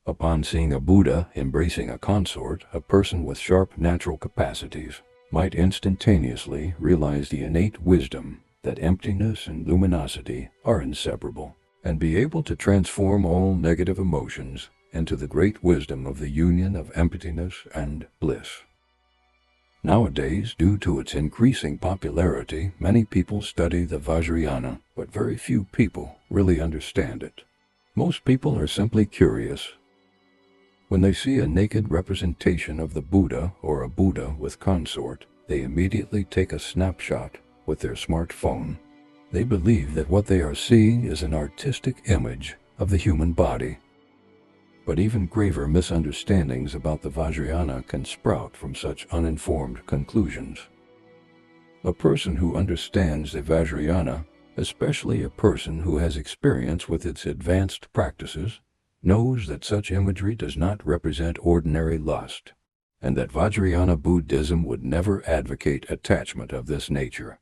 Upon seeing a Buddha embracing a consort, a person with sharp natural capacities might instantaneously realize the innate wisdom that emptiness and luminosity are inseparable, and be able to transform all negative emotions into the great wisdom of the union of emptiness and bliss. Nowadays, due to its increasing popularity, many people study the Vajrayana, but very few people really understand it. Most people are simply curious. When they see a naked representation of the Buddha or a Buddha with consort, they immediately take a snapshot with their smartphone. They believe that what they are seeing is an artistic image of the human body. But even graver misunderstandings about the Vajrayana can sprout from such uninformed conclusions. A person who understands the Vajrayana, especially a person who has experience with its advanced practices, knows that such imagery does not represent ordinary lust, and that Vajrayana Buddhism would never advocate attachment of this nature.